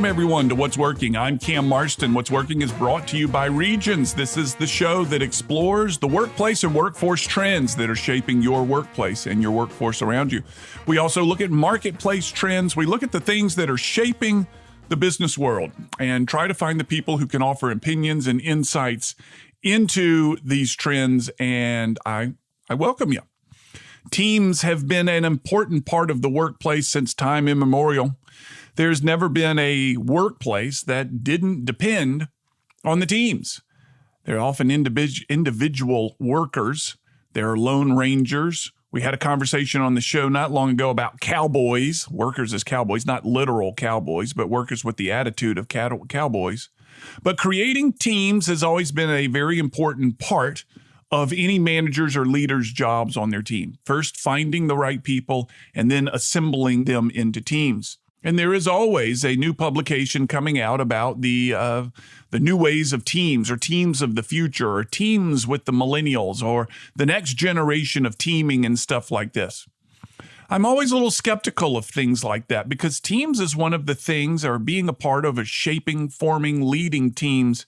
Welcome, everyone, to What's Working. I'm Cam Marston. What's Working is brought to you by Regions. This is the show that explores the workplace and workforce trends that are shaping your workplace and your workforce around you. We also look at marketplace trends. We look at the things that are shaping the business world and try to find the people who can offer opinions and insights into these trends. And I welcome you. Teams have been an important part of the workplace since time immemorial. There's never been a workplace that didn't depend on the teams. They're often individual workers. They're lone rangers. We had a conversation on the show not long ago about cowboys, workers as cowboys, not literal cowboys, but workers with the attitude of cowboys. But creating teams has always been a very important part of any manager's or leader's jobs on their team. First, finding the right people and then assembling them into teams. And there is always a new publication coming out about the new ways of teams or teams of the future or teams with the millennials or the next generation of teaming and stuff like this. I'm always a little skeptical of things like that because teams is one of the things, or being a part of a shaping, forming, leading teams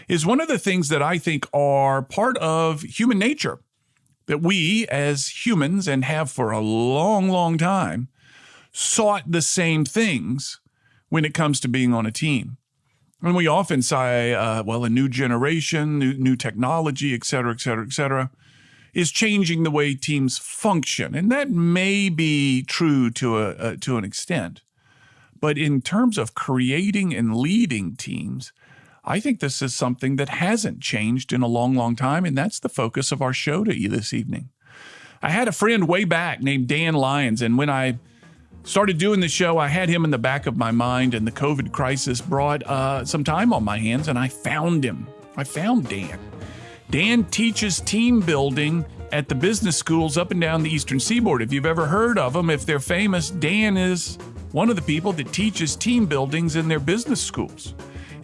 is one of the things that I think are part of human nature, that we as humans, and have for a long, long time, sought the same things when it comes to being on a team. And we often say, a new generation, new technology, et cetera, is changing the way teams function. And that may be true to an extent. But in terms of creating and leading teams, I think this is something that hasn't changed in a long, long time. And that's the focus of our show to you this evening. I had a friend way back named Dan Lyons, and when I started doing the show, I had him in the back of my mind, and the COVID crisis brought some time on my hands, and I found him. I found Dan. Dan teaches team building at the business schools up and down the Eastern Seaboard. If you've ever heard of them, if they're famous, Dan is one of the people that teaches team buildings in their business schools.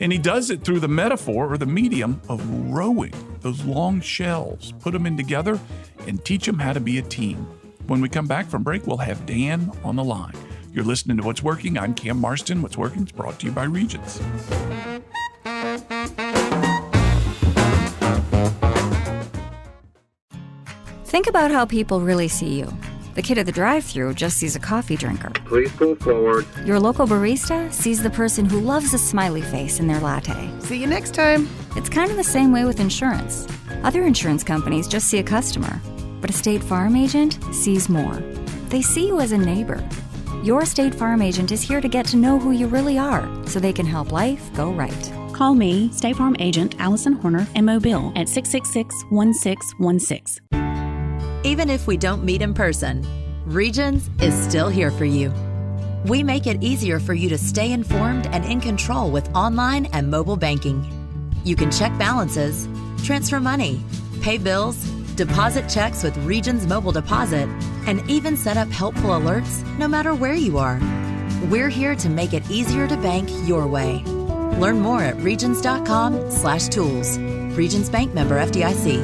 And he does it through the metaphor or the medium of rowing those long shells, put them in together, and teach them how to be a team. When we come back from break, we'll have Dan on the line. You're listening to What's Working. I'm Cam Marston. What's Working is brought to you by Regions. Think about how people really see you. The kid at the drive-thru just sees a coffee drinker. Please go forward. Your local barista sees the person who loves a smiley face in their latte. See you next time. It's kind of the same way with insurance. Other insurance companies just see a customer. But a State Farm agent sees more. They see you as a neighbor. Your State Farm agent is here to get to know who you really are so they can help life go right. Call me, State Farm agent Allison Horner, in Mobile at 666-1616. Even if we don't meet in person, Regions is still here for you. We make it easier for you to stay informed and in control with online and mobile banking. You can check balances, transfer money, pay bills, deposit checks with Regions Mobile Deposit, and even set up helpful alerts no matter where you are. We're here to make it easier to bank your way. Learn more at regions.com/tools. Regions Bank, member FDIC.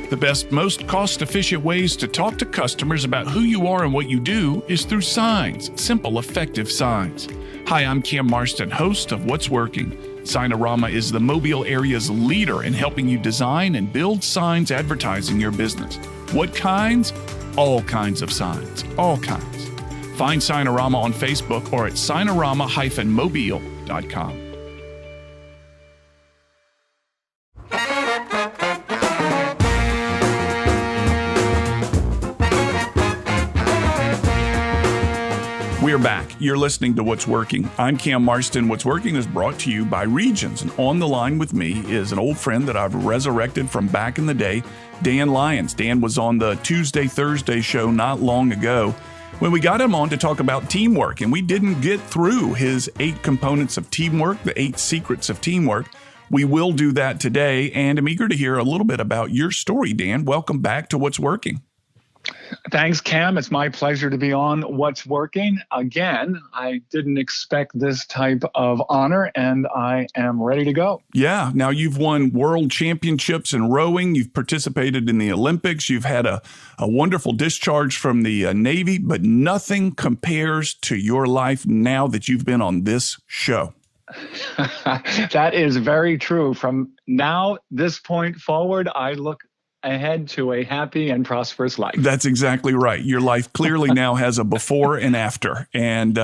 The best, most cost-efficient ways to talk to customers about who you are and what you do is through signs, simple, effective signs. Hi, I'm Cam Marston, host of What's Working. Signorama is the Mobile area's leader in helping you design and build signs advertising your business. What kinds? All kinds of signs. All kinds. Find Signorama on Facebook or at signorama-mobile.com. We're back. You're listening to What's Working. I'm Cam Marston. What's Working is brought to you by Regions. And on the line with me is an old friend that I've resurrected from back in the day, Dan Lyons. Dan was on the Tuesday, Thursday show not long ago when we got him on to talk about teamwork. And we didn't get through his 8 components of teamwork, the 8 secrets of teamwork. We will do that today. And I'm eager to hear a little bit about your story, Dan. Welcome back to What's Working. Thanks, Cam. It's my pleasure to be on What's Working. Again, I didn't expect this type of honor, and I am ready to go. Yeah. Now, you've won world championships in rowing. You've participated in the Olympics. You've had a wonderful discharge from the Navy, but nothing compares to your life now that you've been on this show. That is very true. From now, this point forward, I look ahead to a happy and prosperous life. That's exactly right. Your life clearly now has a before and after. And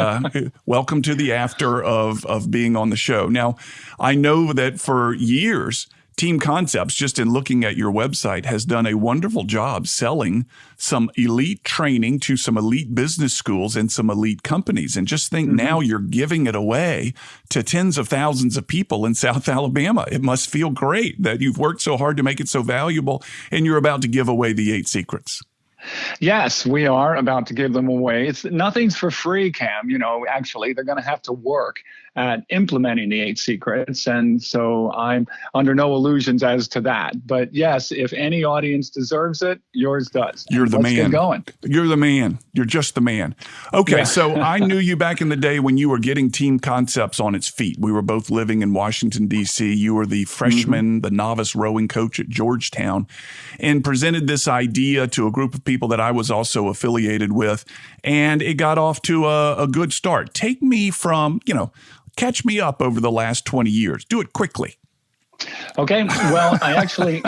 welcome to the after of being on the show. Now, I know that for years, Team Concepts, just in looking at your website, has done a wonderful job selling some elite training to some elite business schools and some elite companies. And just think now you're giving it away to tens of thousands of people in South Alabama. It must feel great that you've worked so hard to make it so valuable, and you're about to give away the 8 secrets. Yes, we are about to give them away. Nothing's for free, Cam. Actually, they're going to have to work at implementing the 8 secrets. And so I'm under no illusions as to that. But yes, if any audience deserves it, yours does. You're the man. Let's get going. You're the man. You're just the man. Okay, yeah. So I knew you back in the day when you were getting Team Concepts on its feet. We were both living in Washington, D.C. You were the freshman, the novice rowing coach at Georgetown, and presented this idea to a group of people that I was also affiliated with, and it got off to a good start. Take me from, catch me up over the last 20 years. Do it quickly. Okay. Well, I actually,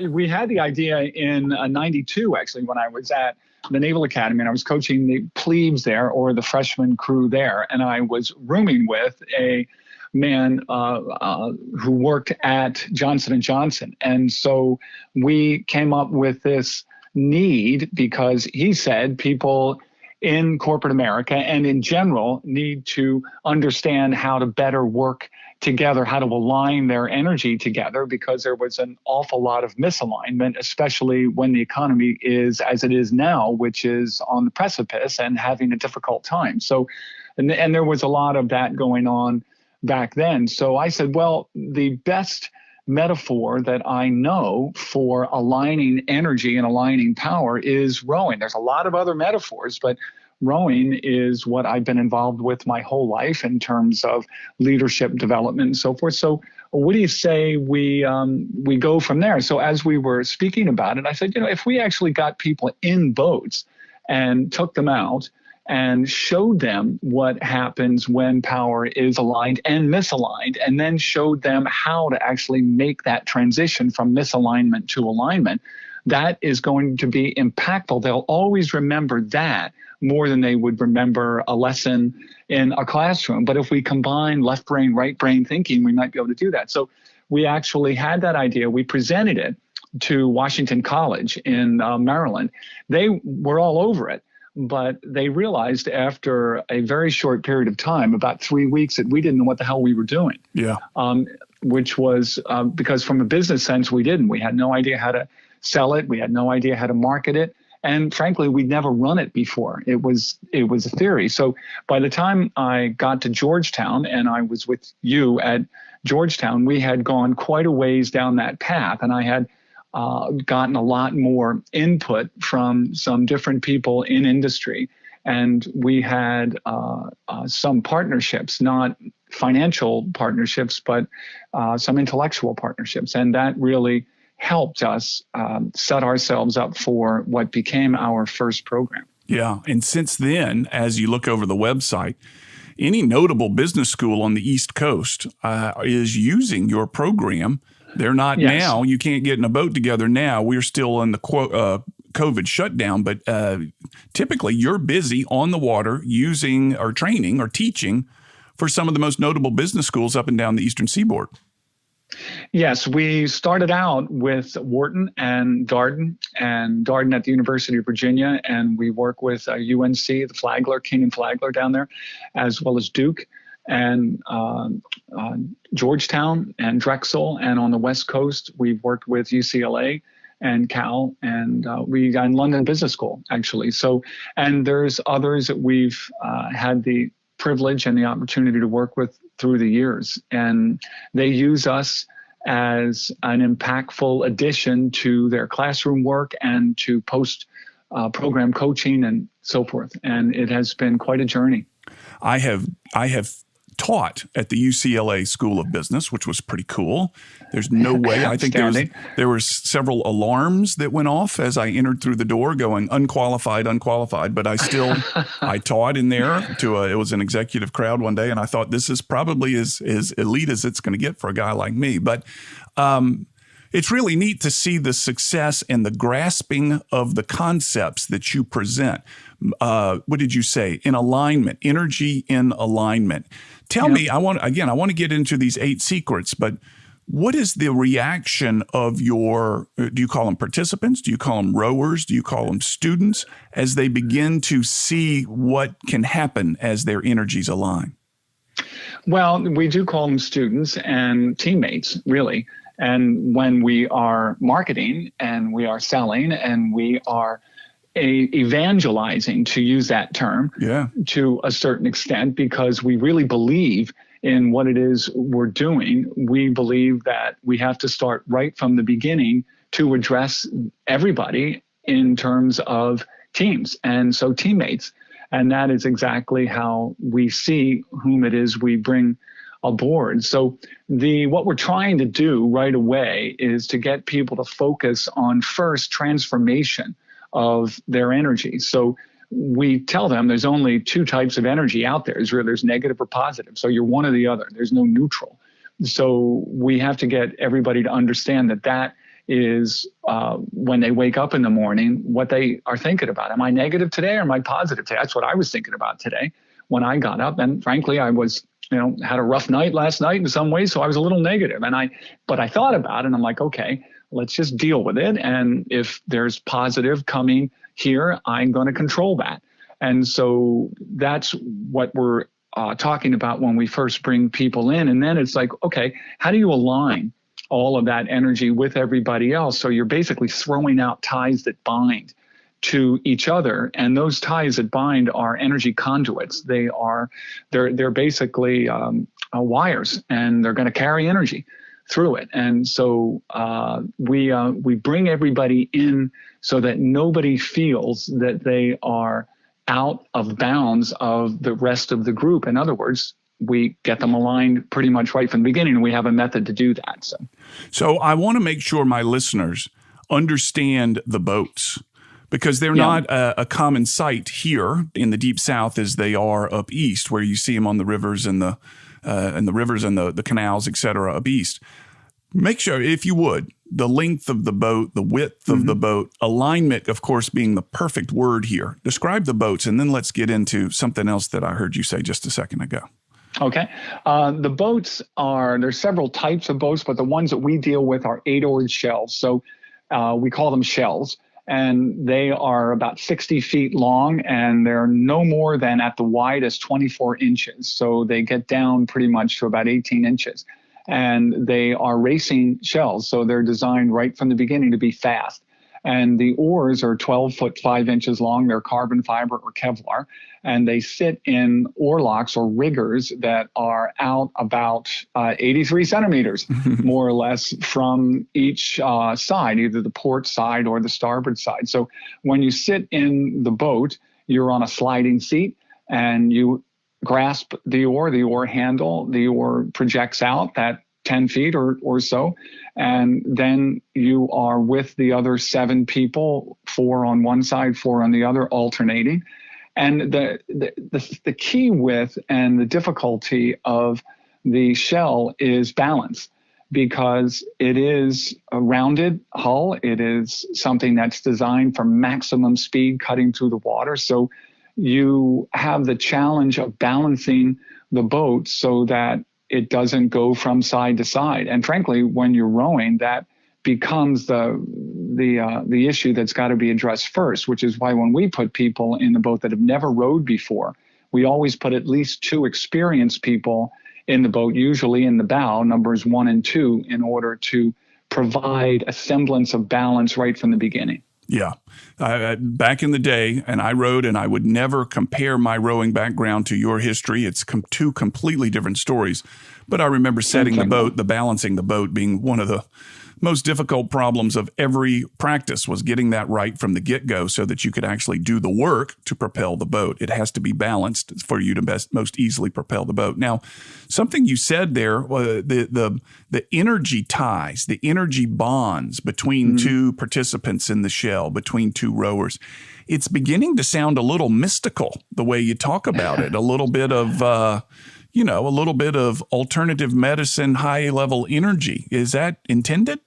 we had the idea in 92, actually, when I was at the Naval Academy, and I was coaching the plebes there, or the freshman crew there, and I was rooming with a man who worked at Johnson & Johnson. And so we came up with this need because he said people in corporate America and in general need to understand how to better work together, how to align their energy together, because there was an awful lot of misalignment, especially when the economy is as it is now, which is on the precipice and having a difficult time. So, and there was a lot of that going on back then. So I said, well, the best metaphor that I know for aligning energy and aligning power is rowing. There's a lot of other metaphors, but rowing is what I've been involved with my whole life in terms of leadership development and so forth. So what do you say we go from there? So as we were speaking about it, I said, if we actually got people in boats and took them out and showed them what happens when power is aligned and misaligned, and then showed them how to actually make that transition from misalignment to alignment, that is going to be impactful. They'll always remember that more than they would remember a lesson in a classroom. But if we combine left brain, right brain thinking, we might be able to do that. So we actually had that idea. We presented it to Washington College in Maryland. They were all over it. But they realized after a very short period of time, about 3 weeks, that we didn't know what the hell we were doing. Yeah. Which was because from a business sense, we didn't. We had no idea how to sell it. We had no idea how to market it. And frankly, we'd never run it before. It was a theory. So by the time I got to Georgetown and I was with you at Georgetown, we had gone quite a ways down that path. And I had gotten a lot more input from some different people in industry. And we had some partnerships, not financial partnerships, but some intellectual partnerships. And that really helped us set ourselves up for what became our first program. Yeah. And since then, as you look over the website, any notable business school on the East Coast is using your program. They're not now. You can't get in a boat together now. We're still in the COVID shutdown, but typically you're busy on the water using or training or teaching for some of the most notable business schools up and down the Eastern Seaboard. Yes, we started out with Wharton and Darden at the University of Virginia, and we work with UNC, the Flagler, King and Flagler down there, as well as Duke and Georgetown and Drexel. And on the West Coast, we've worked with UCLA and Cal, and we got in London Business School, actually. So, and there's others that we've had the privilege and the opportunity to work with through the years. And they use us as an impactful addition to their classroom work and to post program coaching and so forth. And it has been quite a journey. I have taught at the UCLA School of Business, which was pretty cool. There's no way. I think there were several alarms that went off as I entered through the door going unqualified. But I taught in there it was an executive crowd one day. And I thought this is probably as elite as it's going to get for a guy like me. But it's really neat to see the success and the grasping of the concepts that you present. What did you say? In alignment, energy in alignment. Tell me, I want to get into these 8 secrets, but what is the reaction of do you call them participants? Do you call them rowers? Do you call them students as they begin to see what can happen as their energies align? Well, we do call them students and teammates, really. And when we are marketing and we are selling and we are evangelizing, to use that term, to a certain extent, because we really believe in what it is we're doing. We believe that we have to start right from the beginning to address everybody in terms of teams. And so teammates. And that is exactly how we see whom it is we bring aboard. So what we're trying to do right away is to get people to focus on first transformation of their energy. So we tell them there's only 2 types of energy out there. There's negative or positive. So you're one or the other. There's no neutral. So we have to get everybody to understand that is when they wake up in the morning, what they are thinking about. Am I negative today or am I positive today? That's what I was thinking about today when I got up. And frankly, I was had a rough night last night in some ways, so I was a little negative. But I thought about it, and I'm like, okay, let's just deal with it. And if there's positive coming here, I'm going to control that. And so that's what we're talking about when we first bring people in. And then it's like, okay, how do you align all of that energy with everybody else? So you're basically throwing out ties that bind to each other, and those ties that bind are energy conduits. They're basically wires, and they're going to carry energy through it. And so we bring everybody in so that nobody feels that they are out of bounds of the rest of the group. In other words, we get them aligned pretty much right from the beginning, and we have a method to do that. So I want to make sure my listeners understand the boats, because they're not a common sight here in the Deep South as they are up east, where you see them on the rivers and the canals, et cetera, up east. Make sure, if you would, the length of the boat, the width of the boat, alignment, of course, being the perfect word here. Describe the boats, and then let's get into something else that I heard you say just a second ago. Okay. The boats there's several types of boats, but the ones that we deal with are 8-oared shells. So we call them shells. And they are about 60 feet long, and they're no more than at the widest 24 inches. So they get down pretty much to about 18 inches. And they are racing shells. So they're designed right from the beginning to be fast. And the oars are 12 foot 5 inches long. They're carbon fiber or Kevlar. And they sit in oar locks or riggers that are out about 83 centimeters, more or less, from each side, either the port side or the starboard side. So when you sit in the boat, you're on a sliding seat, and you grasp the oar handle, the oar projects out that 10 feet or so. And then you are with the other 7 people, 4 on one side, 4 on the other, alternating. And the key with and the difficulty of the shell is balance, because it is a rounded hull. It is something that's designed for maximum speed cutting through the water. So you have the challenge of balancing the boat so that it doesn't go from side to side. And frankly, when you're rowing, that becomes the issue that's got to be addressed first, which is why when we put people in the boat that have never rowed before, we always put at least 2 experienced people in the boat, usually in the bow, numbers 1 and 2, in order to provide a semblance of balance right from the beginning. Yeah. Back in the day, and I rowed, and I would never compare my rowing background to your history. It's two completely different stories. But I remember setting the boat, balancing the boat being one of the most difficult problems of every practice, was getting that right from the get-go so that you could actually do the work to propel the boat. It has to be balanced for you to most easily propel the boat. Now, something you said there, the energy ties, the energy bonds between two participants in the shell, between two rowers, it's beginning to sound a little mystical the way you talk about it, a little bit of a little bit of alternative medicine, high-level energy. Is that intended?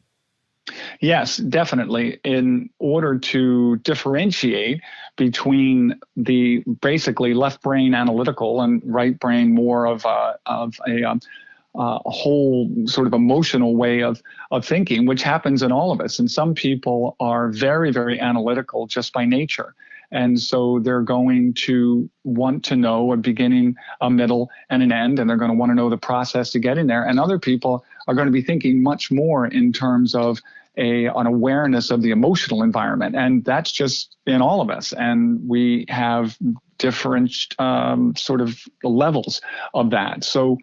Yes, definitely. In order to differentiate between the basically left brain analytical and right brain more of a whole sort of emotional way of thinking, which happens in all of us. And some people are very, very analytical just by nature. And so they're going to want to know a beginning, a middle, and an end, and they're going to want to know the process to get in there. And other people are going to be thinking much more in terms of an awareness of the emotional environment. And that's just in all of us. And we have different sort of levels of that. So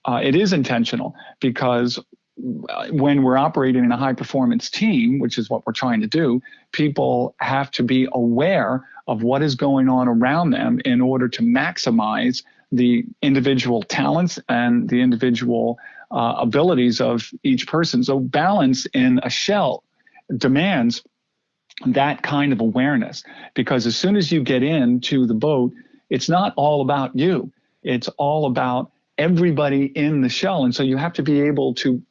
it is intentional, because when we're operating in a high performance team, which is what we're trying to do, people have to be aware of what is going on around them in order to maximize the individual talents and the individual abilities of each person. So balance in a shell demands that kind of awareness, because as soon as you get into the boat, it's not all about you. It's all about everybody in the shell. And so you have to be able to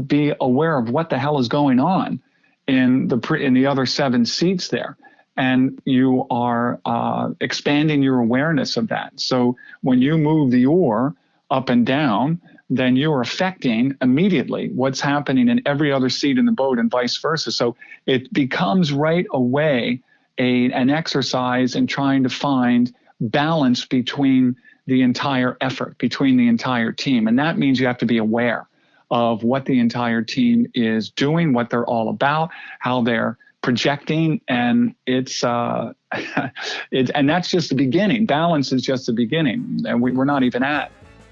be aware of what the hell is going on in the other 7 seats there. And you are expanding your awareness of that. So when you move the oar up and down, then you're affecting immediately what's happening in every other seat in the boat and vice versa. So it becomes right away an exercise in trying to find balance between the entire effort, between the entire team. And that means you have to be aware of what the entire team is doing, what they're all about, how they're projecting, and it's and that's just the beginning. Balance is just the beginning, and we're not even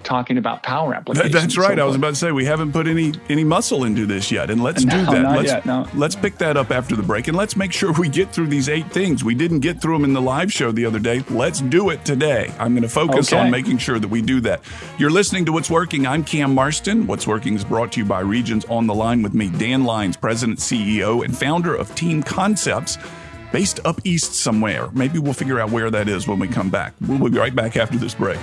talking about power applications. That's right. I was about to say, we haven't put any muscle into this yet, and let's do that. Let's pick that up after the break, and let's make sure we get through these 8 things. We didn't get through them in the live show the other day. Let's do it today. I'm going to focus on making sure that we do that. You're listening to What's Working. I'm Cam Marston. What's Working is brought to you by Regions. On the line with me, Dan Lyons, President, CEO, and founder of Team Concepts, based up east somewhere. Maybe we'll figure out where that is when we come back. We'll be right back after this break.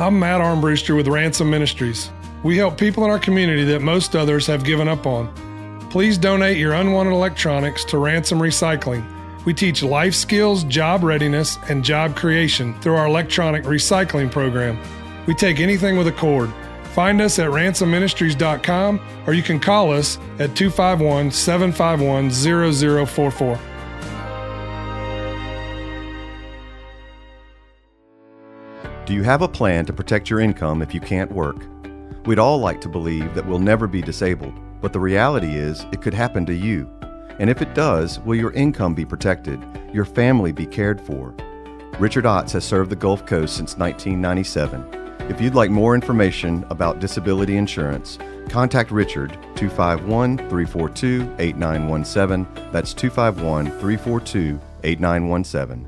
I'm Matt Armbruster with Ransom Ministries. We help people in our community that most others have given up on. Please donate your unwanted electronics to Ransom Recycling. We teach life skills, job readiness, and job creation through our electronic recycling program. We take anything with a cord. Find us at ransomministries.com, or you can call us at 251-751-0044. Do you have a plan to protect your income if you can't work? We'd all like to believe that we'll never be disabled, but the reality is it could happen to you. And if it does, will your income be protected, your family be cared for? Richard Otts has served the Gulf Coast since 1997. If you'd like more information about disability insurance, contact Richard, 251-342-8917. That's 251-342-8917.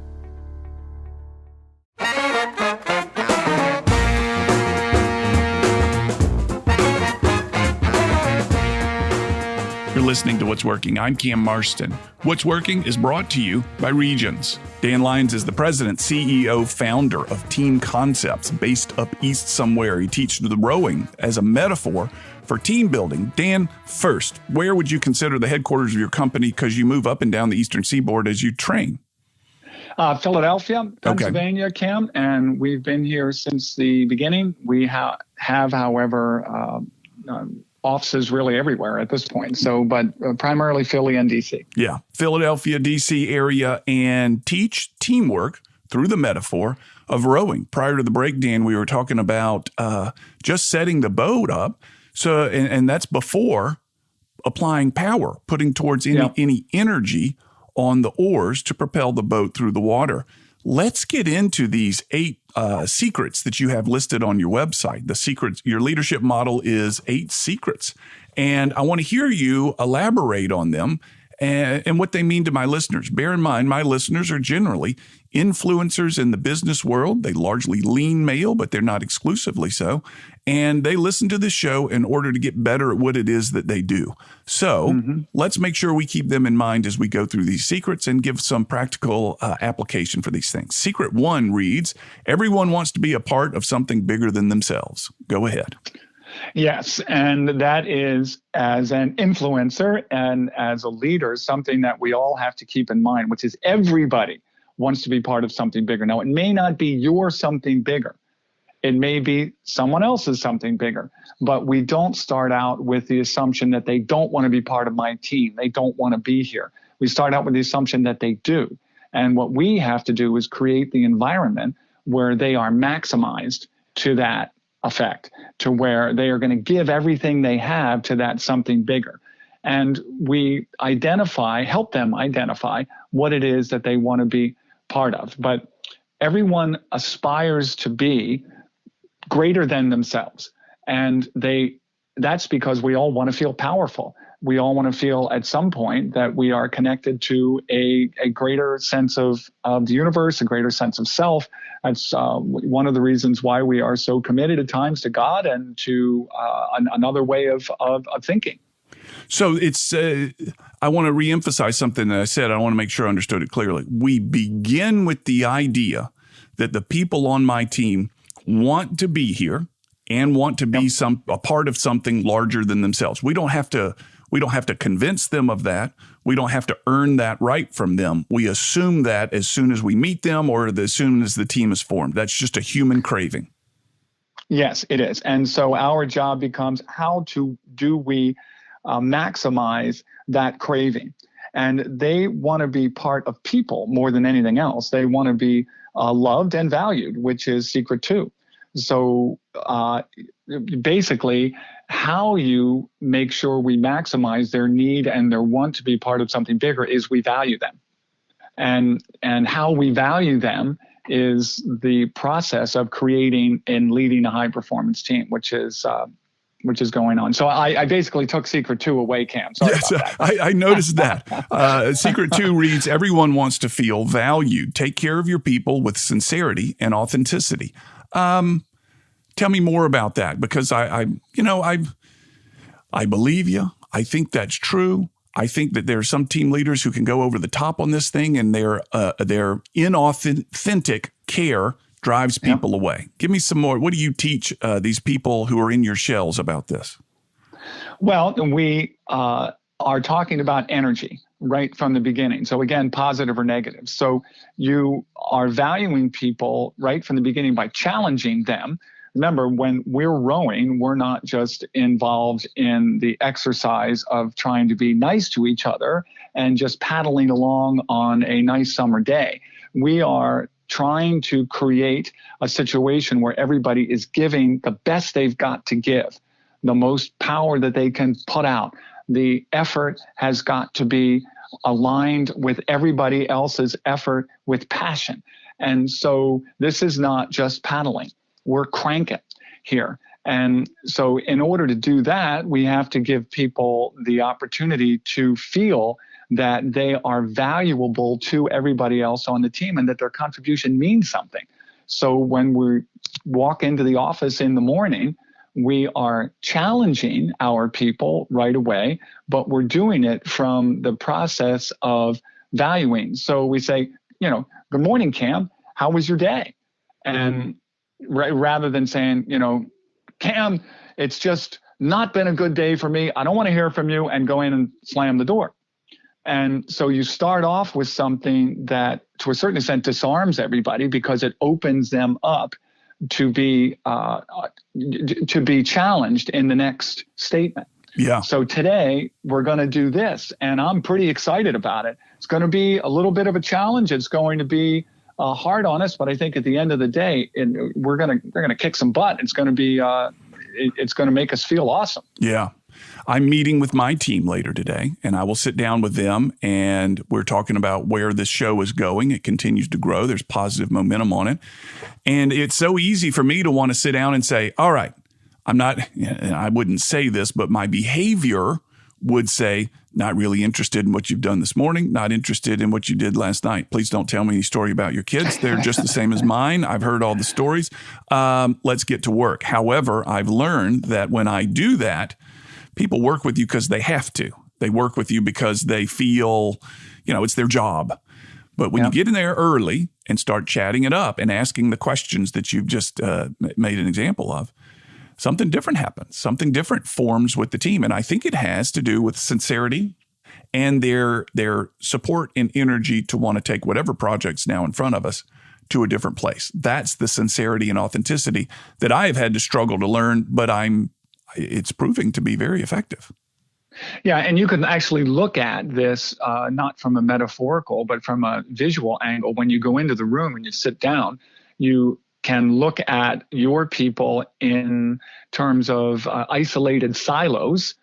You're listening to What's Working. I'm Cam Marston. What's Working is brought to you by Regions. Dan Lyons is the president, CEO, founder of Team Concepts, based up east somewhere. He teaches the rowing as a metaphor for team building. Dan, first, where would you consider the headquarters of your company, because you move up and down the eastern seaboard as you train? Philadelphia, Pennsylvania, Cam, and we've been here since the beginning. We have, however, offices really everywhere at this point. So, but primarily Philly and DC. Yeah. Philadelphia, DC area, and teach teamwork through the metaphor of rowing. Prior to the break, Dan, we were talking about just setting the boat up. So, and that's before applying power, putting towards any energy on the oars to propel the boat through the water. Let's get into these 8 secrets that you have listed on your website. The secrets, your leadership model is 8 secrets. And I want to hear you elaborate on them and what they mean to my listeners. Bear in mind, my listeners are generally influencers in the business world. They largely lean male, but they're not exclusively so. And they listen to this show in order to get better at what it is that they do. So let's make sure we keep them in mind as we go through these secrets and give some practical application for these things. Secret 1 reads, everyone wants to be a part of something bigger than themselves. Go ahead. Yes, and that is, as an influencer and as a leader, something that we all have to keep in mind, which is everybody wants to be part of something bigger. Now, it may not be your something bigger. It may be someone else's something bigger, but we don't start out with the assumption that they don't want to be part of my team. They don't want to be here. We start out with the assumption that they do. And what we have to do is create the environment where they are maximized to that effect, to where they are going to give everything they have to that something bigger. And we help them identify what it is that they want to be part of. But everyone aspires to be greater than themselves. And that's because we all want to feel powerful. We all want to feel at some point that we are connected to a greater sense of the universe, a greater sense of self. That's one of the reasons why we are so committed at times to God and to another way of thinking. So it's, I want to reemphasize something that I said. I want to make sure I understood it clearly. We begin with the idea that the people on my team want to be here and want to be a part of something larger than themselves. We don't have to convince them of that. We don't have to earn that right from them. We assume that as soon as we meet them or as soon as the team is formed. That's just a human craving. Yes, it is. And so our job becomes how do we maximize that craving? And they want to be part of people more than anything else. They want to be loved and valued, which is secret 2. So basically, how you make sure we maximize their need and their want to be part of something bigger is we value them. And how we value them is the process of creating and leading a high performance team, which is going on. So I basically took secret 2 away, Cam. Sorry about that. I noticed that. Secret 2 reads, everyone wants to feel valued. Take care of your people with sincerity and authenticity. Tell me more about that, because I believe you. I think that's true. I think that there are some team leaders who can go over the top on this thing, and their inauthentic care drives people away. Give me some more. What do you teach these people who are in your shells about this? Well, we are talking about energy right from the beginning. So again, positive or negative. So you are valuing people right from the beginning by challenging them. Remember, when we're rowing, we're not just involved in the exercise of trying to be nice to each other and just paddling along on a nice summer day. We are trying to create a situation where everybody is giving the best they've got to give, the most power that they can put out. The effort has got to be aligned with everybody else's effort with passion. And so this is not just paddling. We're cranking here. And so in order to do that, we have to give people the opportunity to feel that they are valuable to everybody else on the team and that their contribution means something. So when we walk into the office in the morning, we are challenging our people right away, but we're doing it from the process of valuing. So we say, good morning, Cam, how was your day? And rather than saying, Cam, it's just not been a good day for me. I don't want to hear from you, and go in and slam the door. And so you start off with something that, to a certain extent, disarms everybody because it opens them up to be challenged in the next statement. Yeah. So today we're going to do this, and I'm pretty excited about it. It's going to be a little bit of a challenge. It's going to be hard on us, but I think at the end of the day, they're gonna kick some butt. It's going to be it's going to make us feel awesome. Yeah. I'm meeting with my team later today, and I will sit down with them, and we're talking about where this show is going. It continues to grow. There's positive momentum on it. And it's so easy for me to want to sit down and say, all right, I wouldn't say this, but my behavior would say, not really interested in what you've done this morning, not interested in what you did last night. Please don't tell me any story about your kids. They're just the same as mine. I've heard all the stories. Let's get to work. However, I've learned that when I do that, people work with you because they have to. They work with you because they feel, it's their job. But when you get in there early and start chatting it up and asking the questions that you've just made an example of, something different happens. Something different forms with the team. And I think it has to do with sincerity and their support and energy to want to take whatever project's now in front of us to a different place. That's the sincerity and authenticity that I have had to struggle to learn, but it's proving to be very effective. Yeah, and you can actually look at this not from a metaphorical, but from a visual angle. When you go into the room and you sit down, you can look at your people in terms of isolated silos,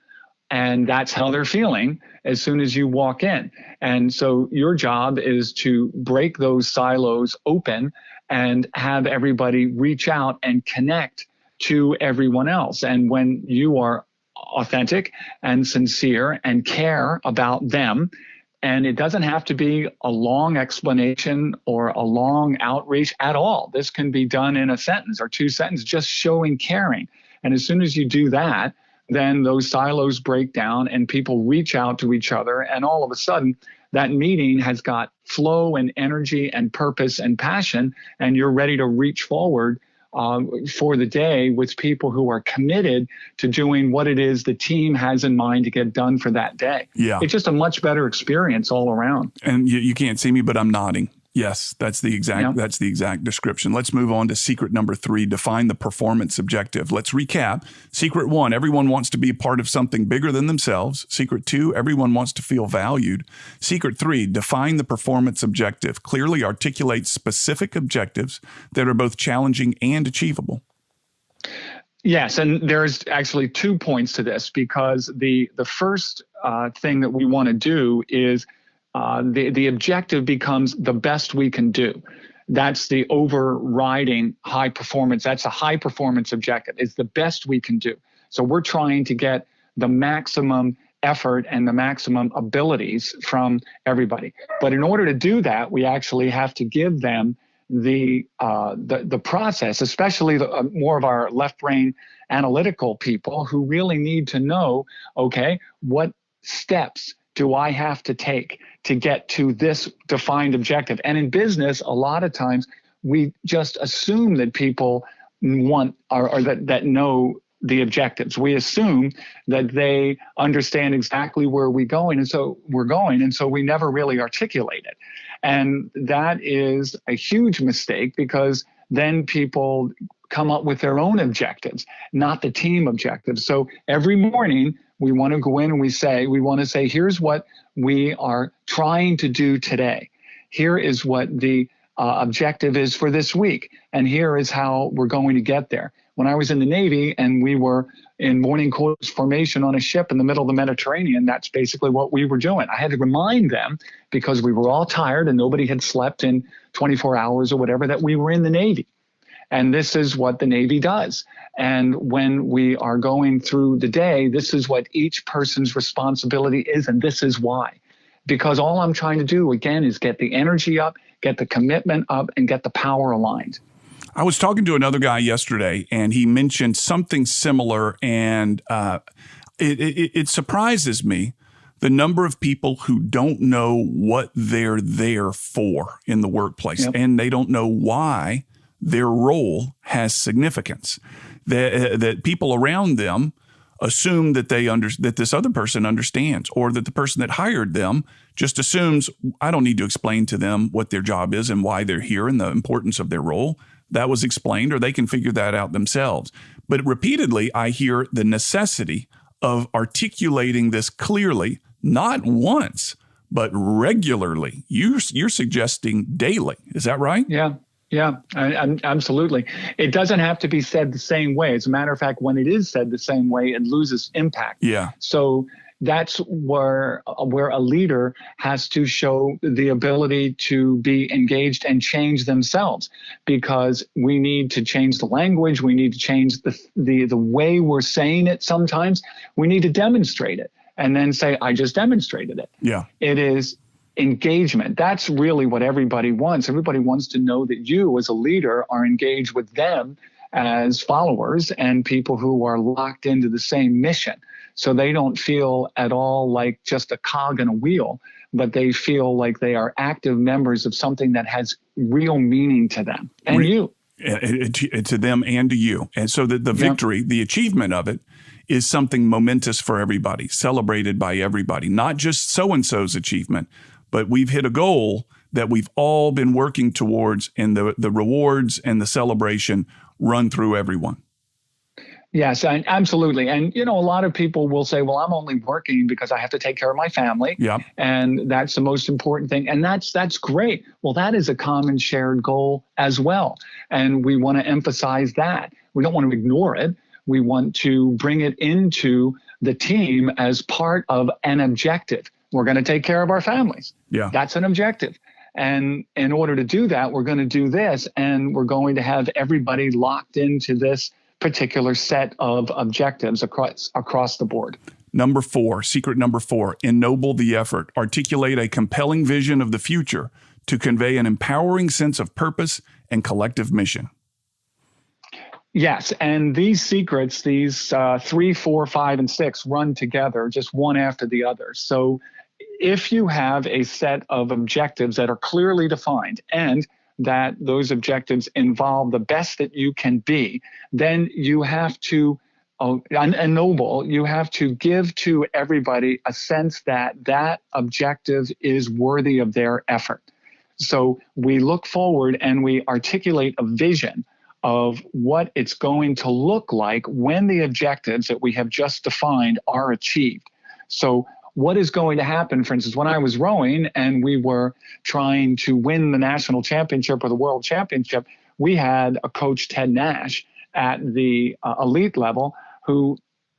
and that's how they're feeling as soon as you walk in. And so your job is to break those silos open and have everybody reach out and connect to everyone else. And when you are authentic and sincere and care about them, and it doesn't have to be a long explanation or a long outreach at all. This can be done in a sentence or two sentences, just showing caring. And as soon as you do that, then those silos break down and people reach out to each other. And all of a sudden, that meeting has got flow and energy and purpose and passion, and you're ready to reach forward for the day with people who are committed to doing what it is the team has in mind to get done for that day. Yeah. It's just a much better experience all around. And you can't see me, but I'm nodding. Yes, that's the exact description. Let's move on to secret number 3, define the performance objective. Let's recap. Secret 1, everyone wants to be a part of something bigger than themselves. Secret 2, everyone wants to feel valued. Secret 3, define the performance objective. Clearly articulate specific objectives that are both challenging and achievable. Yes, and there's actually 2 points to this, because the first thing that we want to do is the objective becomes the best we can do. That's the overriding high performance. That's a high performance objective. It's the best we can do. So we're trying to get the maximum effort and the maximum abilities from everybody. But in order to do that, we actually have to give them the process, especially more of our left brain analytical people who really need to know, okay, what steps do I have to take to get to this defined objective? And in business, a lot of times we just assume that people want or that know the objectives. We assume that they understand exactly where we're going, and so we never really articulate it. And that is a huge mistake, because then people come up with their own objectives, not the team objectives. So every morning we want to go in and we want to say, here's what we are trying to do today. Here is what the objective is for this week. And here is how we're going to get there. When I was in the Navy and we were in morning quarters formation on a ship in the middle of the Mediterranean, that's basically what we were doing. I had to remind them, because we were all tired and nobody had slept in 24 hours or whatever, that we were in the Navy. And this is what the Navy does. And when we are going through the day, this is what each person's responsibility is, and this is why. Because all I'm trying to do, again, is get the energy up, get the commitment up, and get the power aligned. I was talking to another guy yesterday, and he mentioned something similar, and it surprises me the number of people who don't know what they're there for in the workplace, and they don't know why their role has significance. That people around them assume that that this other person understands, or that the person that hired them just assumes, I don't need to explain to them what their job is and why they're here and the importance of their role. That was explained, or they can figure that out themselves. But repeatedly, I hear the necessity of articulating this clearly, not once, but regularly. You're suggesting daily. Is that right? Yeah. Yeah, absolutely. It doesn't have to be said the same way. As a matter of fact, when it is said the same way, it loses impact. Yeah. So that's where a leader has to show the ability to be engaged and change themselves, because we need to change the language. We need to change the way we're saying it. Sometimes we need to demonstrate it and then say, I just demonstrated it. Yeah. It is engagement. That's really what everybody wants. Everybody wants to know that you as a leader are engaged with them as followers and people who are locked into the same mission. So they don't feel at all like just a cog in a wheel, but they feel like they are active members of something that has real meaning to them and you. To them and to you. And so that the victory, the achievement of it, is something momentous for everybody, celebrated by everybody, not just so-and-so's achievement, but we've hit a goal that we've all been working towards, and the rewards and the celebration run through everyone. Yes, absolutely. And, a lot of people will say, well, I'm only working because I have to take care of my family. Yeah. And that's the most important thing. And that's great. Well, that is a common shared goal as well. And we want to emphasize that. We don't want to ignore it. We want to bring it into the team as part of an objective. We're going to take care of our families. Yeah. That's an objective. And in order to do that, we're going to do this, and we're going to have everybody locked into this particular set of objectives across the board. Number 4, secret number 4, ennoble the effort. Articulate a compelling vision of the future to convey an empowering sense of purpose and collective mission. Yes, and these secrets, these 3, 4, 5, and 6 run together, just one after the other. So if you have a set of objectives that are clearly defined and that those objectives involve the best that you can be, then you have to ennoble, you have to give to everybody a sense that that objective is worthy of their effort. So we look forward and we articulate a vision of what it's going to look like when the objectives that we have just defined are achieved. So what is going to happen, for instance, when I was rowing and we were trying to win the national championship or the world championship, we had a coach, Ted Nash, at the elite level, who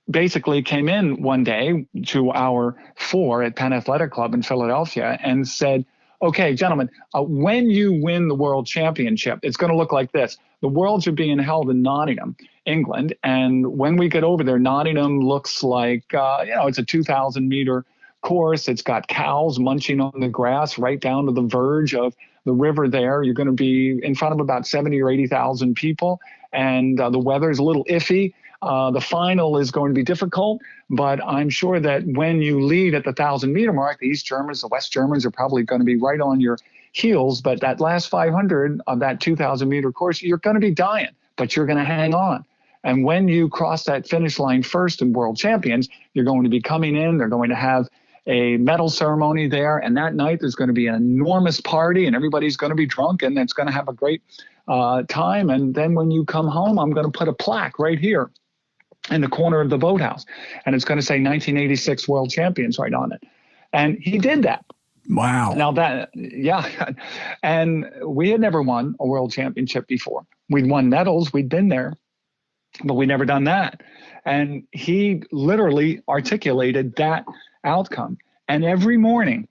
basically came in one day to our 4 at Penn Athletic Club in Philadelphia and said, okay, gentlemen, when you win the world championship, it's going to look like this. The Worlds are being held in Nottingham, England. And when we get over there, Nottingham looks like, it's a 2,000-meter course. It's got cows munching on the grass right down to the verge of the river there. You're going to be in front of about 70 or 80,000 people. And the weather is a little iffy. The final is going to be difficult, but I'm sure that when you lead at the 1,000-meter mark, the East Germans, the West Germans are probably going to be right on your heels. But that last 500 of that 2,000-meter course, you're going to be dying, but you're going to hang on. And when you cross that finish line first in World Champions, you're going to be coming in. They're going to have a medal ceremony there. And that night, there's going to be an enormous party, and everybody's going to be drunk, and it's going to have a great time. And then when you come home, I'm going to put a plaque right here in the corner of the boathouse, and it's going to say 1986 World Champions right on it. And he did that. Wow. Now and we had never won a world championship before. We'd won medals, we'd been there, but we'd never done that. And he literally articulated that outcome. And every morning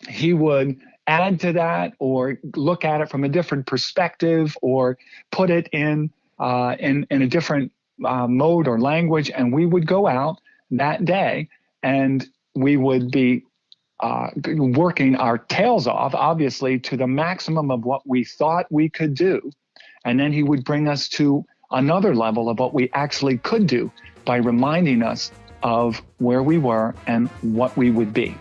he would add to that or look at it from a different perspective or put it in a different mode or language, and we would go out that day and we would be working our tails off, obviously, to the maximum of what we thought we could do. And then he would bring us to another level of what we actually could do by reminding us of where we were and what we would be.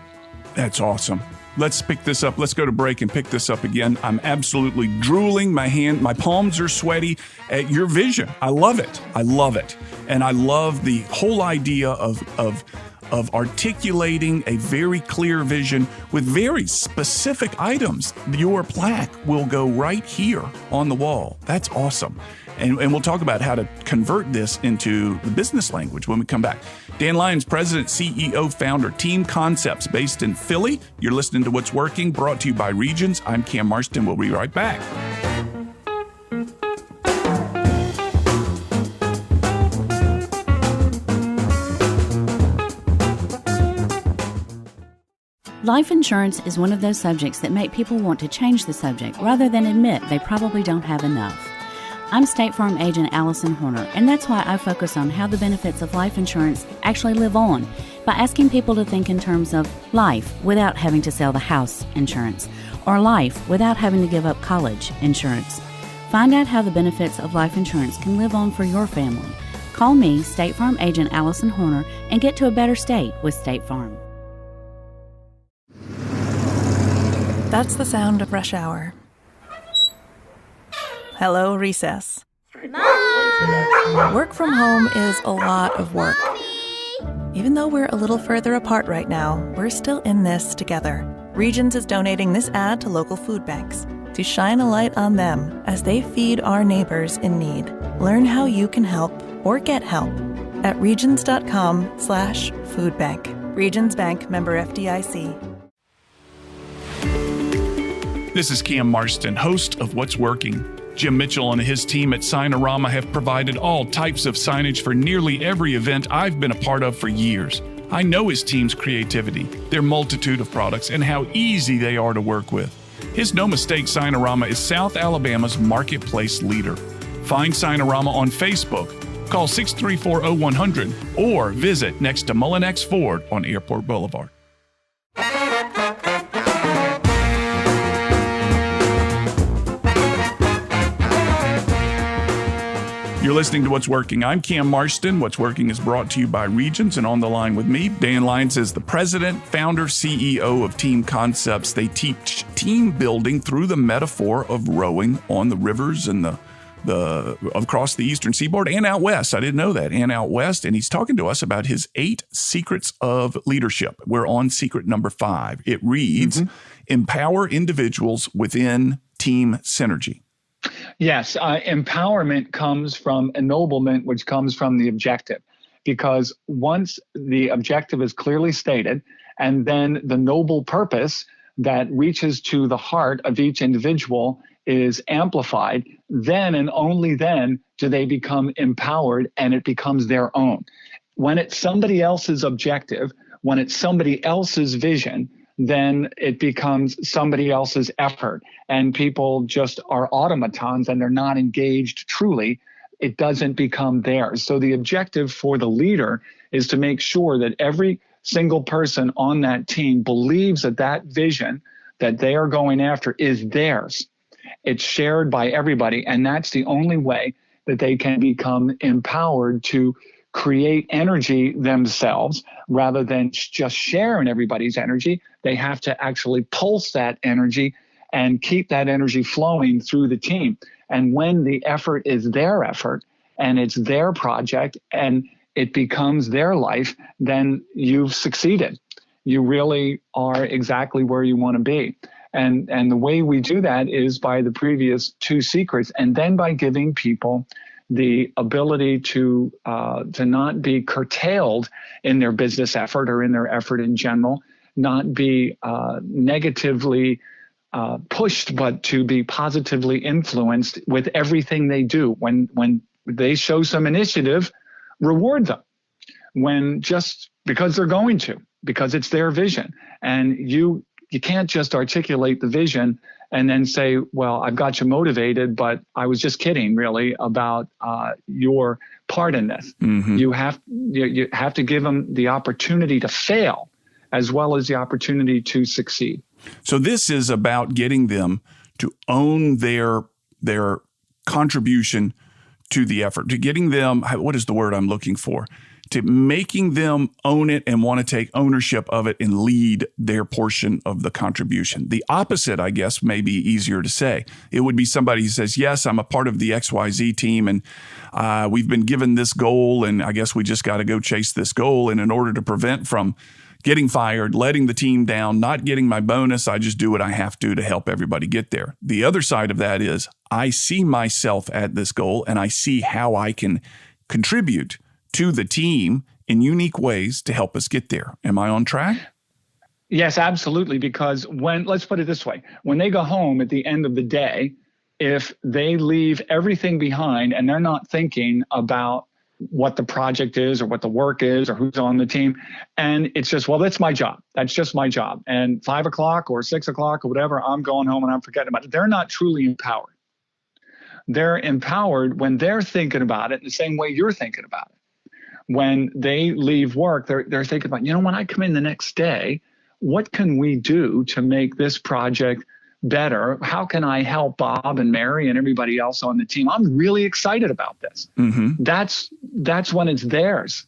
That's awesome. Let's pick this up. Let's go to break and pick this up again. I'm absolutely drooling. My palms are sweaty at your vision. I love it. I love it. And I love the whole idea of articulating a very clear vision with very specific items. Your plaque will go right here on the wall. That's awesome. And we'll talk about how to convert this into the business language when we come back. Dan Lyons, President, CEO, Founder, Team Concepts, based in Philly. You're listening to What's Working, brought to you by Regions. I'm Cam Marston. We'll be right back. Life insurance is one of those subjects that make people want to change the subject rather than admit they probably don't have enough. I'm State Farm agent Allison Horner, and that's why I focus on how the benefits of life insurance actually live on by asking people to think in terms of life without having to sell the house insurance, or life without having to give up college insurance. Find out how the benefits of life insurance can live on for your family. Call me, State Farm agent Allison Horner, and get to a better state with State Farm. That's the sound of rush hour. Hello, recess. Mom! Work from home is a lot of work. Mommy! Even though we're a little further apart right now, we're still in this together. Regions is donating this ad to local food banks to shine a light on them as they feed our neighbors in need. Learn how you can help or get help at regions.com/foodbank. Regions Bank, member FDIC. This is Cam Marston, host of What's Working. Jim Mitchell and his team at Signorama have provided all types of signage for nearly every event I've been a part of for years. I know his team's creativity, their multitude of products, and how easy they are to work with. His No Mistake Signorama is South Alabama's marketplace leader. Find Signorama on Facebook. Call 634-0100 or visit next to Mullinex Ford on Airport Boulevard. You're listening to What's Working. I'm Cam Marston. What's Working is brought to you by Regions, and on the line with me, Dan Lyons is the president, founder, CEO of Team Concepts. They teach team building through the metaphor of rowing on the rivers and the across the eastern seaboard and out west. I didn't know that, and out west. And he's talking to us about his 8 secrets of leadership. We're on secret number 5. It reads, empower individuals within team synergy. Yes, empowerment comes from ennoblement, which comes from the objective. Because once the objective is clearly stated, and then the noble purpose that reaches to the heart of each individual is amplified, then and only then do they become empowered and it becomes their own. When it's somebody else's objective, when it's somebody else's vision, then it becomes somebody else's effort, and people just are automatons and they're not engaged truly. It doesn't become theirs. So the objective for the leader is to make sure that every single person on that team believes that that vision that they are going after is theirs. It's shared by everybody, and that's the only way that they can become empowered to create energy themselves rather than just sharing everybody's energy. They have to actually pulse that energy and keep that energy flowing through the team. And when the effort is their effort and it's their project and it becomes their life, then you've succeeded. You really are exactly where you want to be. And the way we do that is by the previous 2 secrets, and then by giving people the ability to not be curtailed in their business effort or in their effort in general, not be negatively pushed, but to be positively influenced with everything they do. When they show some initiative, reward them. When just because they're going to, because it's their vision. And you can't just articulate the vision and then say, well, I've got you motivated, but I was just kidding really about your part in this. Mm-hmm. You have to give them the opportunity to fail as well as the opportunity to succeed. So this is about getting them to own their contribution to the effort, to getting them, what is the word I'm looking for? To making them own it and want to take ownership of it and lead their portion of the contribution. The opposite, I guess, may be easier to say. It would be somebody who says, yes, I'm a part of the XYZ team and we've been given this goal and I guess we just got to go chase this goal. And in order to prevent from getting fired, letting the team down, not getting my bonus, I just do what I have to help everybody get there. The other side of that is I see myself at this goal and I see how I can contribute to the team in unique ways to help us get there. Am I on track? Yes, absolutely. Because let's put it this way, when they go home at the end of the day, if they leave everything behind and they're not thinking about what the project is or what the work is or who's on the team, and it's just, well, that's my job. That's just my job. And 5 o'clock or 6 o'clock or whatever, I'm going home and I'm forgetting about it. They're not truly empowered. They're empowered when they're thinking about it the same way you're thinking about it. When they leave work, they're thinking about, when I come in the next day, what can we do to make this project better? How can I help Bob and Mary and everybody else on the team? I'm really excited about this. Mm-hmm. That's when it's theirs.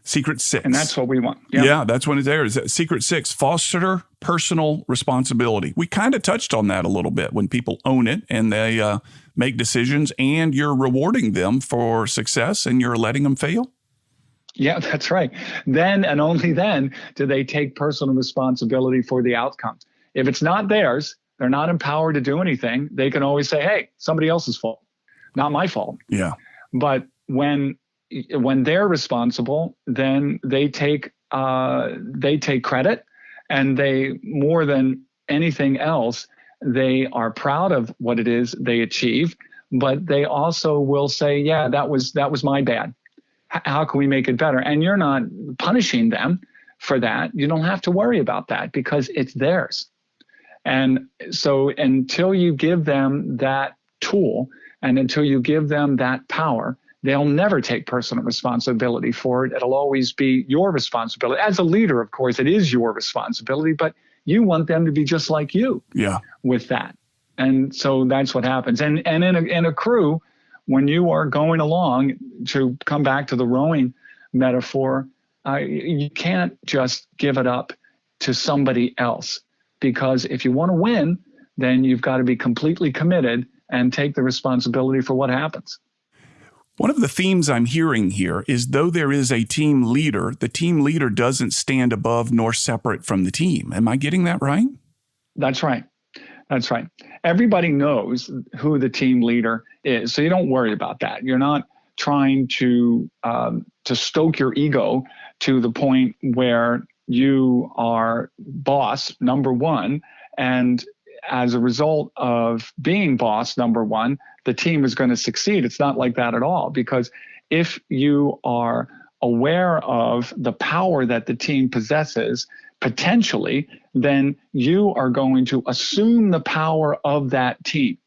Secret 6. And that's what we want. Yeah, that's when it's theirs. Secret 6, foster personal responsibility. We kind of touched on that a little bit when people own it and they make decisions and you're rewarding them for success and you're letting them fail. Yeah, that's right. Then and only then do they take personal responsibility for the outcomes. If it's not theirs, they're not empowered to do anything. They can always say, hey, somebody else's fault, not my fault. Yeah. But when they're responsible, then they take credit, and they, more than anything else, they are proud of what it is they achieve, but they also will say, yeah, that was my bad. How can we make it better? And you're not punishing them for that. You don't have to worry about that because it's theirs. And so until you give them that tool and until you give them that power, they'll never take personal responsibility for it. It'll always be your responsibility. As a leader, of course, it is your responsibility, but you want them to be just like you with that. And so that's what happens. And in a crew, when you are going along, to come back to the rowing metaphor, you can't just give it up to somebody else, because if you want to win, then you've got to be completely committed and take the responsibility for what happens. One of the themes I'm hearing here is, though there is a team leader, the team leader doesn't stand above nor separate from the team. Am I getting that right? That's right. That's right. Everybody knows who the team leader is, so you don't worry about that. You're not trying to stoke your ego to the point where you are boss number one, and as a result of being boss number one, the team is going to succeed. It's not like that at all, because if you are aware of the power that the team possesses potentially, then you are going to assume the power of that team,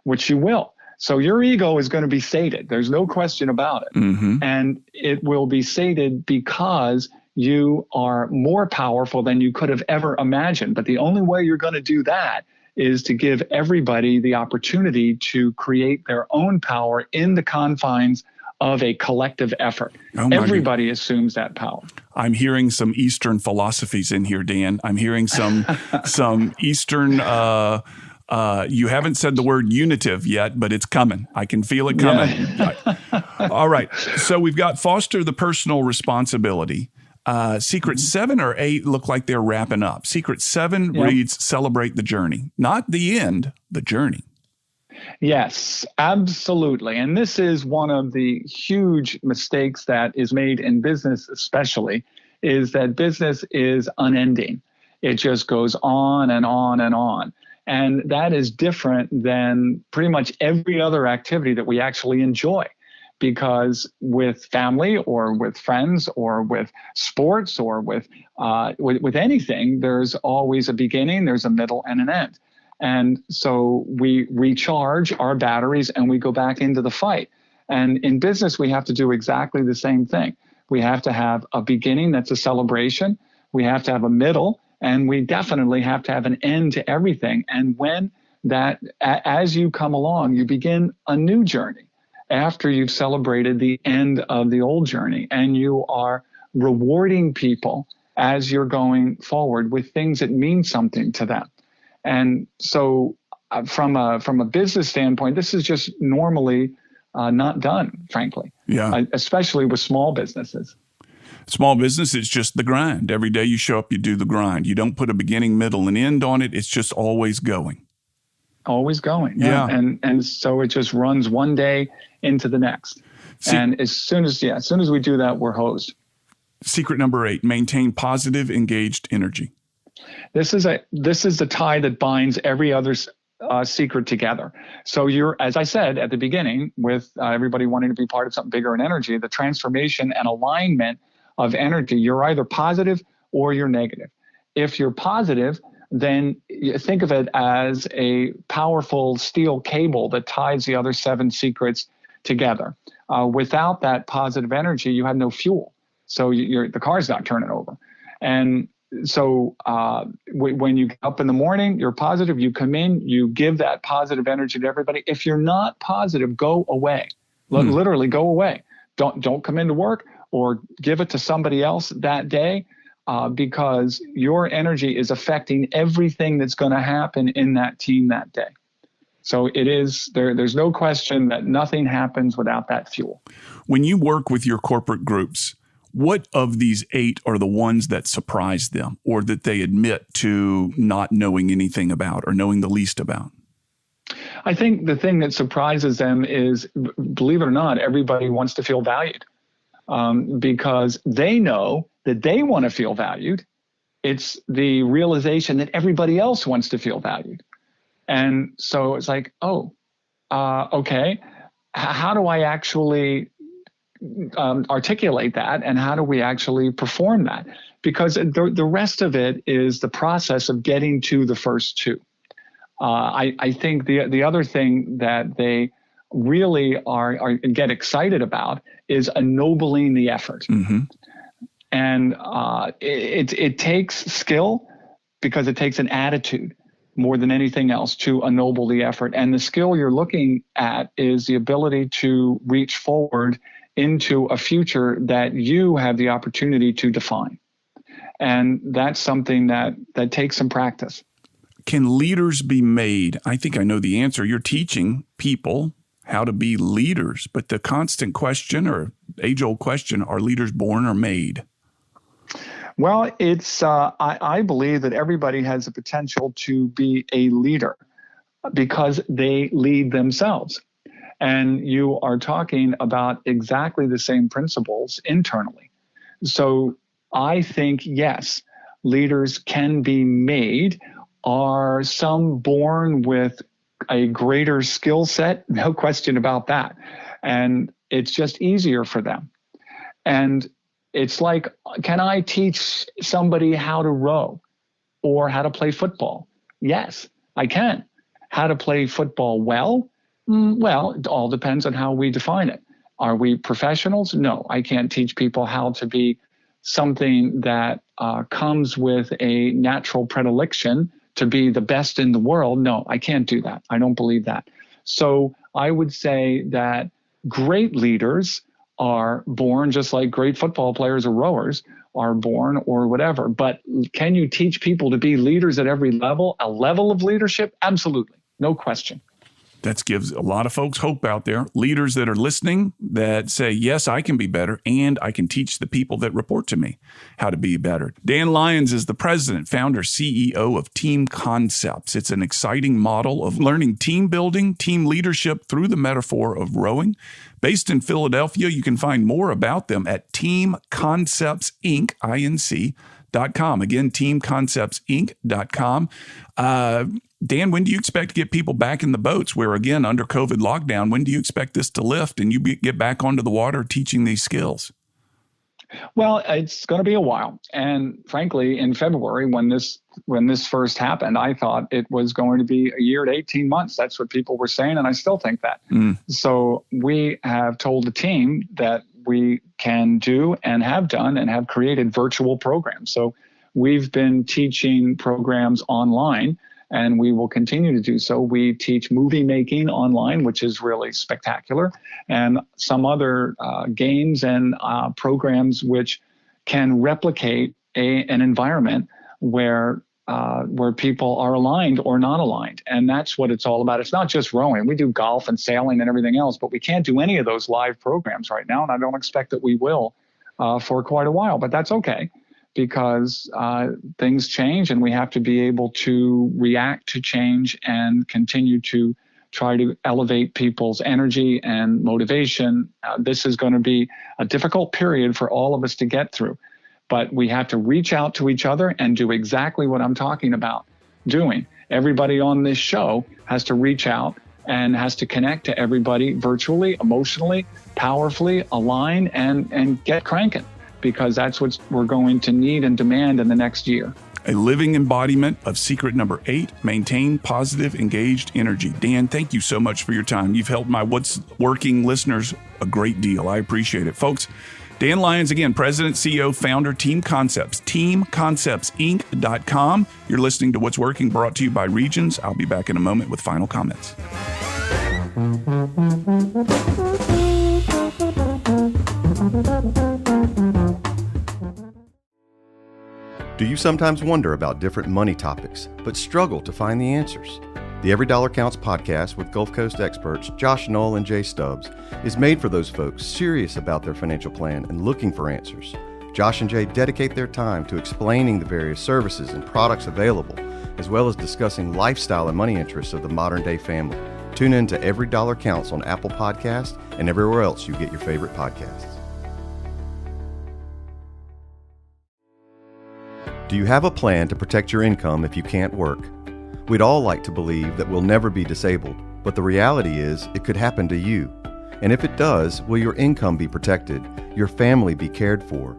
which you will. So your ego is going to be sated. There's no question about it. Mm-hmm. And it will be sated because you are more powerful than you could have ever imagined. But the only way you're going to do that is to give everybody the opportunity to create their own power in the confines of a collective effort. Everybody assumes that power. I'm hearing some Eastern philosophies in here, Dan. I'm hearing some Eastern, you haven't said the word unitive yet, but it's coming. I can feel it coming. Yeah. All right. So we've got foster the personal responsibility. Secret 7 or 8 look like they're wrapping up. Secret 7 reads, celebrate the journey, not the end, the journey. Yes, absolutely. And this is one of the huge mistakes that is made in business, especially, is that business is unending. It just goes on and on and on. And that is different than pretty much every other activity that we actually enjoy. Because with family or with friends or with sports or with anything, there's always a beginning, there's a middle, and an end. And so we recharge our batteries and we go back into the fight. And in business, we have to do exactly the same thing. We have to have a beginning that's a celebration. We have to have a middle, and we definitely have to have an end to everything. And when that, as you come along, you begin a new journey after you've celebrated the end of the old journey, and you are rewarding people as you're going forward with things that mean something to them. And so from a business standpoint, this is just normally not done, frankly, especially with small businesses. Small business is just the grind. Every day you show up, you do the grind. You don't put a beginning, middle, and end on it. It's just always going. Always going. Yeah. And so it just runs one day into the next. And as soon as we do that, we're hosed. Secret number 8, maintain positive, engaged energy. This is the tie that binds every other secret together. So as I said at the beginning, with everybody wanting to be part of something bigger in energy, the transformation and alignment of energy, you're either positive or you're negative. If you're positive, then you think of it as a powerful steel cable that ties the other 7 secrets together. Without that positive energy, you have no fuel. So the car's not turning over. And so when you get up in the morning, you're positive, you come in, you give that positive energy to everybody. If you're not positive, go away. Literally go away. Don't come into work or give it to somebody else that day, because your energy is affecting everything that's going to happen in that team that day. So there's no question that nothing happens without that fuel. When you work with your corporate groups, what of these 8 are the ones that surprise them or that they admit to not knowing anything about or knowing the least about? I think the thing that surprises them is, believe it or not, everybody wants to feel valued, because they know that they want to feel valued. It's the realization that everybody else wants to feel valued. And so it's like, okay, how do I actually articulate that, and how do we actually perform that? Because the rest of it is the process of getting to the first 2. I think the other thing that they really are get excited about is ennobling the effort. Mm-hmm. And it takes skill, because it takes an attitude more than anything else to ennoble the effort. And the skill you're looking at is the ability to reach forward into a future that you have the opportunity to define. And that's something that takes some practice. Can leaders be made? I think I know the answer. You're teaching people how to be leaders, but the constant question or age-old question, are leaders born or made? Well, I believe that everybody has the potential to be a leader because they lead themselves. And you are talking about exactly the same principles internally. So I think, yes, leaders can be made. Are some born with a greater skill set? No question about that. And it's just easier for them. And it's like, can I teach somebody how to row or how to play football? Yes, I can. How to play football well? Well, it all depends on how we define it. Are we professionals? No, I can't teach people how to be something that comes with a natural predilection to be the best in the world. No, I can't do that. I don't believe that. So I would say that great leaders are born, just like great football players or rowers are born or whatever. But can you teach people to be leaders at every level? A level of leadership? Absolutely. No question. That gives a lot of folks hope out there. Leaders that are listening that say, yes, I can be better, and I can teach the people that report to me how to be better. Dan Lyons is the president, founder, CEO of Team Concepts. It's an exciting model of learning team building, team leadership through the metaphor of rowing. Based in Philadelphia, you can find more about them at teamconceptsinc.com. Again, teamconceptsinc.com. Dan, when do you expect to get people back in the boats where, again, under COVID lockdown, when do you expect this to lift and you get back onto the water teaching these skills? Well, it's going to be a while. And frankly, in February, when this first happened, I thought it was going to be a year to 18 months. That's what people were saying. And I still think that. So we have told the team that we can do and have done and have created virtual programs. So we've been teaching programs online, and we will continue to do so. We teach movie making online, which is really spectacular, and some other games and programs which can replicate an environment where people are aligned or not aligned. And that's what it's all about. It's not just rowing. We do golf and sailing and everything else, but we can't do any of those live programs right now, and I don't expect that we will for quite a while, but that's okay. because things change and we have to be able to react to change and continue to try to elevate people's energy and motivation. This is going to be a difficult period for all of us to get through, but we have to reach out to each other and do exactly what I'm talking about doing. Everybody on this show has to reach out and has to connect to everybody virtually, emotionally, powerfully, align, and get cranking, because that's what we're going to need and demand in the next year. A living embodiment of secret number 8, maintain positive, engaged energy. Dan, thank you so much for your time. You've helped my What's Working listeners a great deal. I appreciate it. Folks, Dan Lyons, again, President, CEO, founder, Team Concepts, teamconceptsinc.com. You're listening to What's Working, brought to you by Regions. I'll be back in a moment with final comments. Do you sometimes wonder about different money topics, but struggle to find the answers? The Every Dollar Counts podcast with Gulf Coast experts Josh Knoll and Jay Stubbs is made for those folks serious about their financial plan and looking for answers. Josh and Jay dedicate their time to explaining the various services and products available, as well as discussing lifestyle and money interests of the modern-day family. Tune in to Every Dollar Counts on Apple Podcasts and everywhere else you get your favorite podcasts. Do you have a plan to protect your income if you can't work? We'd all like to believe that we'll never be disabled, but the reality is it could happen to you. And if it does, will your income be protected, your family be cared for?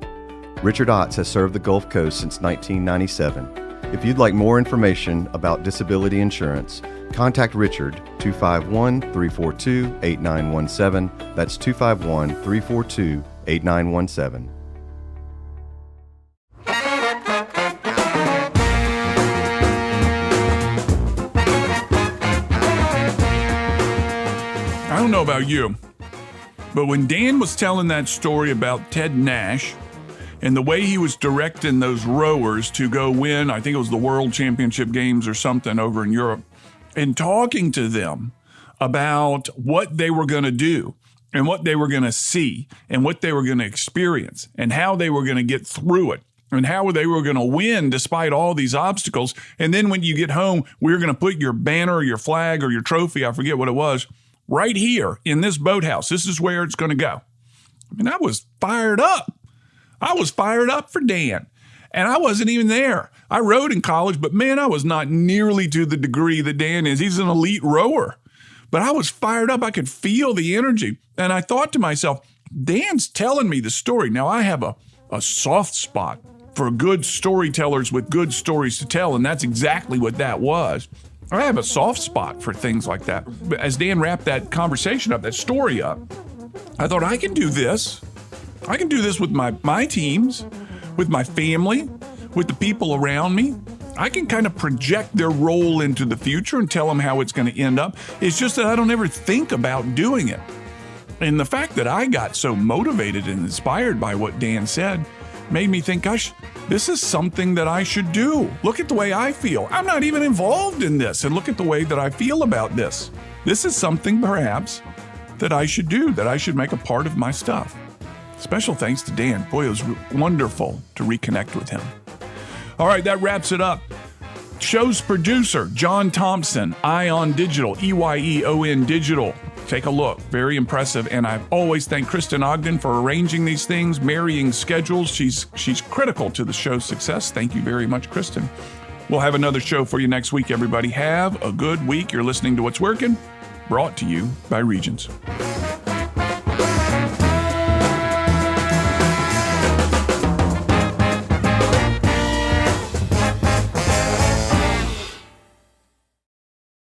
Richard Otts has served the Gulf Coast since 1997. If you'd like more information about disability insurance, contact Richard, 251-342-8917. That's 251-342-8917. I don't know about you, but when Dan was telling that story about Ted Nash and the way he was directing those rowers to go win, I think it was the World Championship Games or something over in Europe, and talking to them about what they were going to do and what they were going to see and what they were going to experience and how they were going to get through it and how they were going to win despite all these obstacles. And then when you get home, we're going to put your banner or your flag or your trophy, I forget what it was, right here in this boathouse. This is where it's going to go. I mean, I was fired up. I was fired up for Dan. And I wasn't even there. I rowed in college, but man, I was not nearly to the degree that Dan is. He's an elite rower. But I was fired up. I could feel the energy. And I thought to myself, Dan's telling me the story. Now, I have a soft spot for good storytellers with good stories to tell, and that's exactly what that was. I have a soft spot for things like that. But as Dan wrapped that conversation up, that story up, I thought, I can do this. I can do this with my teams, with my family, with the people around me. I can kind of project their role into the future and tell them how it's going to end up. It's just that I don't ever think about doing it. And the fact that I got so motivated and inspired by what Dan said made me think, gosh, this is something that I should do. Look at the way I feel. I'm not even involved in this. And look at the way that I feel about this. This is something perhaps that I should do, that I should make a part of my stuff. Special thanks to Dan. Boy, it was wonderful to reconnect with him. All right, that wraps it up. Show's producer, John Thompson, Ion Digital, EYEON Digital. Take a look. Very impressive. And I always thank Kristen Ogden for arranging these things, marrying schedules. She's critical to the show's success. Thank you very much, Kristen. We'll have another show for you next week, everybody. Have a good week. You're listening to What's Working, brought to you by Regions.